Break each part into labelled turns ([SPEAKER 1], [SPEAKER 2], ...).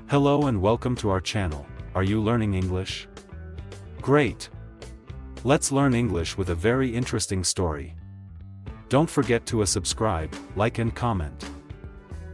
[SPEAKER 1] Hello and welcome to our channel. Are you learning English? Great! Let's learn English with a very interesting story. Don't forget to subscribe, like and comment.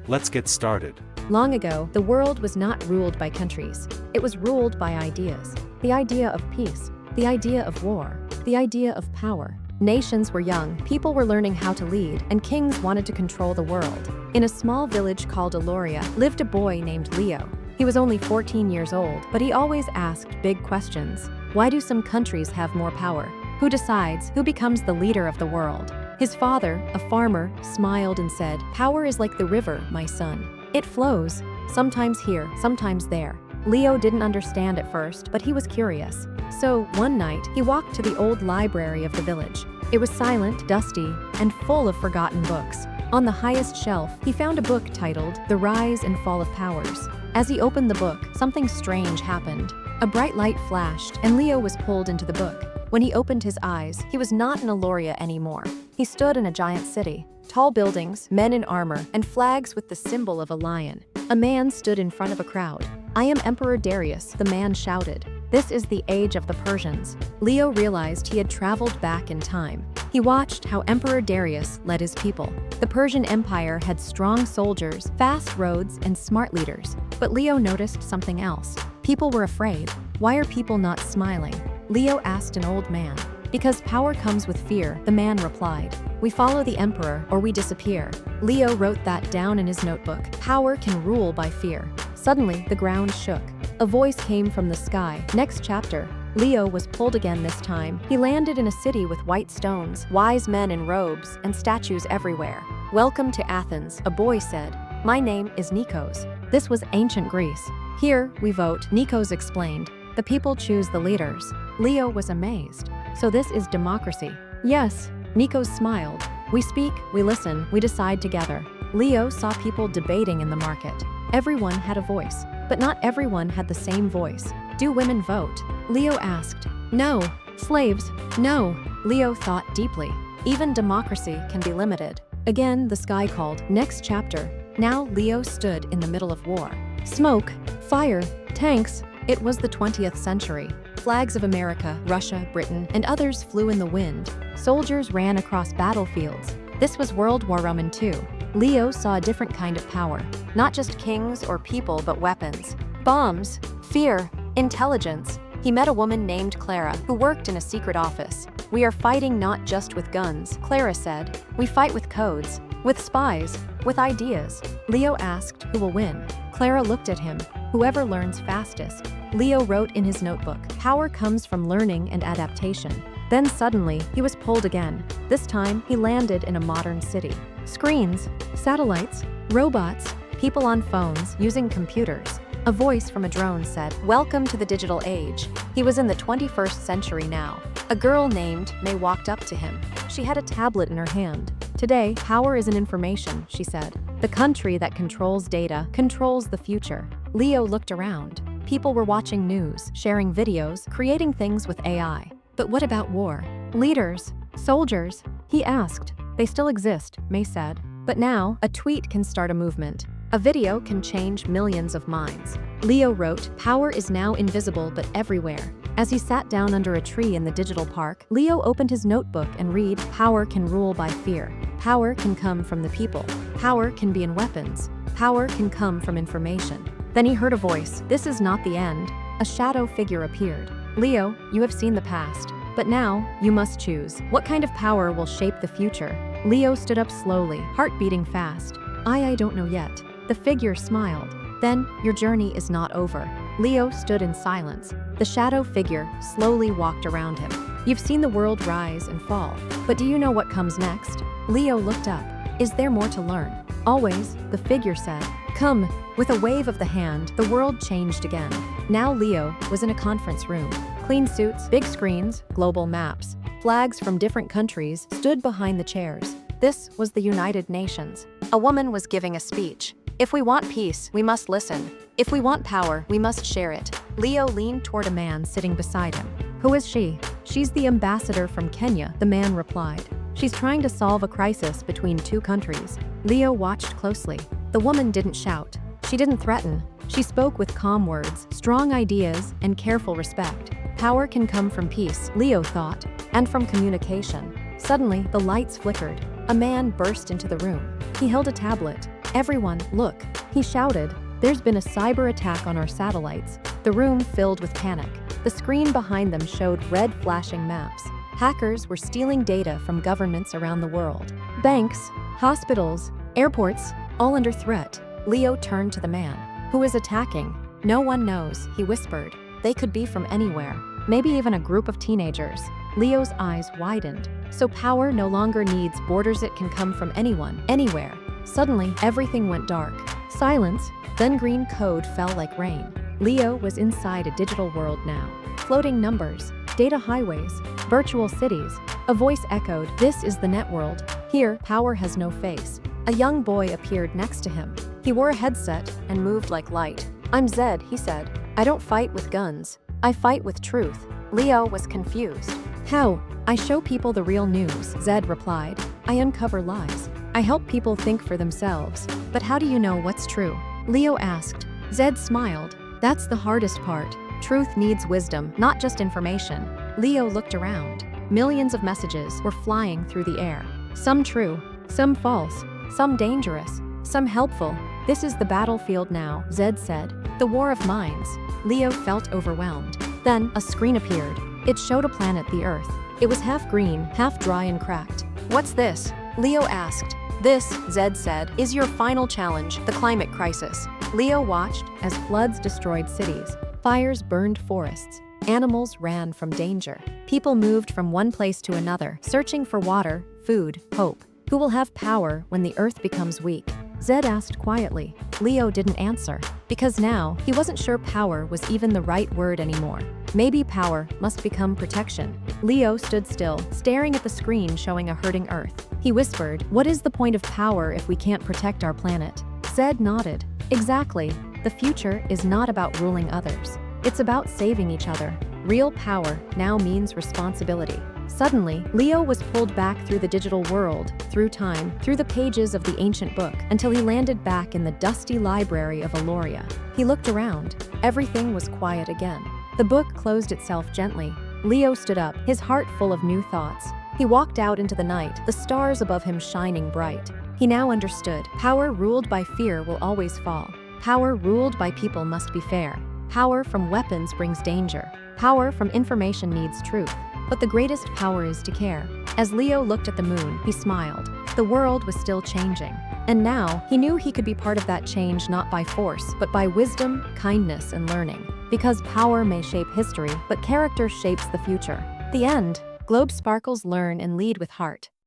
[SPEAKER 1] Let's get started.
[SPEAKER 2] Long ago, the world was not ruled by countries. It was ruled by ideas. The idea of peace, the idea of war, the idea of power. Nations were young, people were learning how to lead, and kings wanted to control the world. In a small village called Aloria lived a boy named Leo. He was only 14 years old, but he always asked big questions. Why do some countries have more power? Who decides who becomes the leader of the world? His father, a farmer, smiled and said, "Power is like the river, my son. It flows, sometimes here, sometimes there." Leo didn't understand at first, but he was curious. So, one night, he walked to the old library of the village. It was silent, dusty, and full of forgotten books. On the highest shelf, he found a book titled The Rise and Fall of Powers. As he opened the book, something strange happened. A bright light flashed, and Leo was pulled into the book. When he opened his eyes, he was not in Aloria anymore. He stood in a giant city. Tall buildings, men in armor, and flags with the symbol of a lion. A man stood in front of a crowd. "I am Emperor Darius," the man shouted. "This is the age of the Persians." Leo realized he had traveled back in time. He watched how Emperor Darius led his people. The Persian Empire had strong soldiers, fast roads, and smart leaders. But Leo noticed something else. People were afraid. Why are people not smiling? Leo asked an old man. "Because power comes with fear," the man replied. "We follow the emperor or we disappear." Leo wrote that down in his notebook. Power can rule by fear. Suddenly, the ground shook. A voice came from the sky. Next chapter. Leo was pulled again this time. He landed in a city with white stones, wise men in robes, and statues everywhere. "Welcome to Athens," a boy said. "My name is Nikos." This was ancient Greece. "Here, we vote," Nikos explained. "The people choose the leaders." Leo was amazed. "So this is democracy?" "Yes," Nikos smiled. "We speak, we listen, we decide together." Leo saw people debating in the market. Everyone had a voice, but not everyone had the same voice. "Do women vote?" Leo asked. "No." "Slaves?" "No." Leo thought deeply. Even democracy can be limited. Again, the sky called. Next chapter. Now Leo stood in the middle of war. Smoke, fire, tanks. It was the 20th century. Flags of America, Russia, Britain, and others flew in the wind. Soldiers ran across battlefields. This was World War II. Leo saw a different kind of power. Not just kings or people, but weapons. Bombs, fear, intelligence. He met a woman named Clara, who worked in a secret office. "We are fighting not just with guns," Clara said. "We fight with codes, with spies, with ideas." Leo asked, "Who will win?" Clara looked at him. "Whoever learns fastest." Leo wrote in his notebook, "Power comes from learning and adaptation." Then suddenly, he was pulled again. This time, he landed in a modern city. Screens, satellites, robots, people on phones using computers. A voice from a drone said, "Welcome to the digital age." He was in the 21st century now. A girl named May walked up to him. She had a tablet in her hand. "Today, power is in information," she said. "The country that controls data controls the future." Leo looked around. People were watching news, sharing videos, creating things with AI. But what about war? Leaders? Soldiers? He asked. "They still exist," May said. "But now, a tweet can start a movement. A video can change millions of minds." Leo wrote, "Power is now invisible but everywhere." As he sat down under a tree in the digital park, Leo opened his notebook and read, "Power can rule by fear. Power can come from the people. Power can be in weapons. Power can come from information." Then he heard a voice. "This is not the end." A shadow figure appeared. "Leo, you have seen the past. But now, you must choose. What kind of power will shape the future?" Leo stood up slowly, heart beating fast. I don't know yet." The figure smiled. "Then, your journey is not over." Leo stood in silence. The shadow figure slowly walked around him. "You've seen the world rise and fall. But do you know what comes next?" Leo looked up. "Is there more to learn?" "Always," the figure said. "Come." With a wave of the hand, the world changed again. Now Leo was in a conference room. Clean suits, big screens, global maps. Flags from different countries stood behind the chairs. This was the United Nations. A woman was giving a speech. "If we want peace, we must listen. If we want power, we must share it." Leo leaned toward a man sitting beside him. "Who is she?" "She's the ambassador from Kenya," the man replied. "She's trying to solve a crisis between two countries." Leo watched closely. The woman didn't shout. She didn't threaten. She spoke with calm words, strong ideas, and careful respect. Power can come from peace, Leo thought, and from communication. Suddenly, the lights flickered. A man burst into the room. He held a tablet. "Everyone, look," he shouted. "There's been a cyber attack on our satellites." The room filled with panic. The screen behind them showed red flashing maps. Hackers were stealing data from governments around the world. Banks, hospitals, airports, all under threat. Leo turned to the man. "Who is attacking?" "No one knows," he whispered. "They could be from anywhere. Maybe even a group of teenagers." Leo's eyes widened. So power no longer needs borders, it can come from anyone, anywhere. Suddenly, everything went dark. Silence, then green code fell like rain. Leo was inside a digital world now. Floating numbers, data highways, virtual cities. A voice echoed, "This is the net world. Here, power has no face." A young boy appeared next to him. He wore a headset and moved like light. "I'm Zed," he said. "I don't fight with guns. I fight with truth." Leo was confused. "How?" "I show people the real news," Zed replied. "I uncover lies. I help people think for themselves." "But how do you know what's true?" Leo asked. Zed smiled. "That's the hardest part. Truth needs wisdom, not just information." Leo looked around. Millions of messages were flying through the air. Some true, some false, some dangerous, some helpful. "This is the battlefield now," Zed said. "The war of minds." Leo felt overwhelmed. Then a screen appeared. It showed a planet, the Earth. It was half green, half dry and cracked. "What's this?" Leo asked. "This," Zed said, "is your final challenge, the climate crisis." Leo watched as floods destroyed cities. Fires burned forests. Animals ran from danger. People moved from one place to another, searching for water, food, hope. Who will have power when the Earth becomes weak? Zed asked quietly. Leo didn't answer, because now he wasn't sure power was even the right word anymore. Maybe power must become protection. Leo stood still, staring at the screen showing a hurting Earth. He whispered, "What is the point of power if we can't protect our planet?" Zed nodded. "Exactly. The future is not about ruling others. It's about saving each other. Real power now means responsibility." Suddenly, Leo was pulled back through the digital world, through time, through the pages of the ancient book, until he landed back in the dusty library of Aloria. He looked around. Everything was quiet again. The book closed itself gently. Leo stood up, his heart full of new thoughts. He walked out into the night, the stars above him shining bright. He now understood. Power ruled by fear will always fall. Power ruled by people must be fair. Power from weapons brings danger. Power from information needs truth. But the greatest power is to care. As Leo looked at the moon, he smiled. The world was still changing. And now, he knew he could be part of that change not by force, but by wisdom, kindness, and learning. Because power may shape history, but character shapes the future. The end. Globe Sparkles, learn and lead with heart.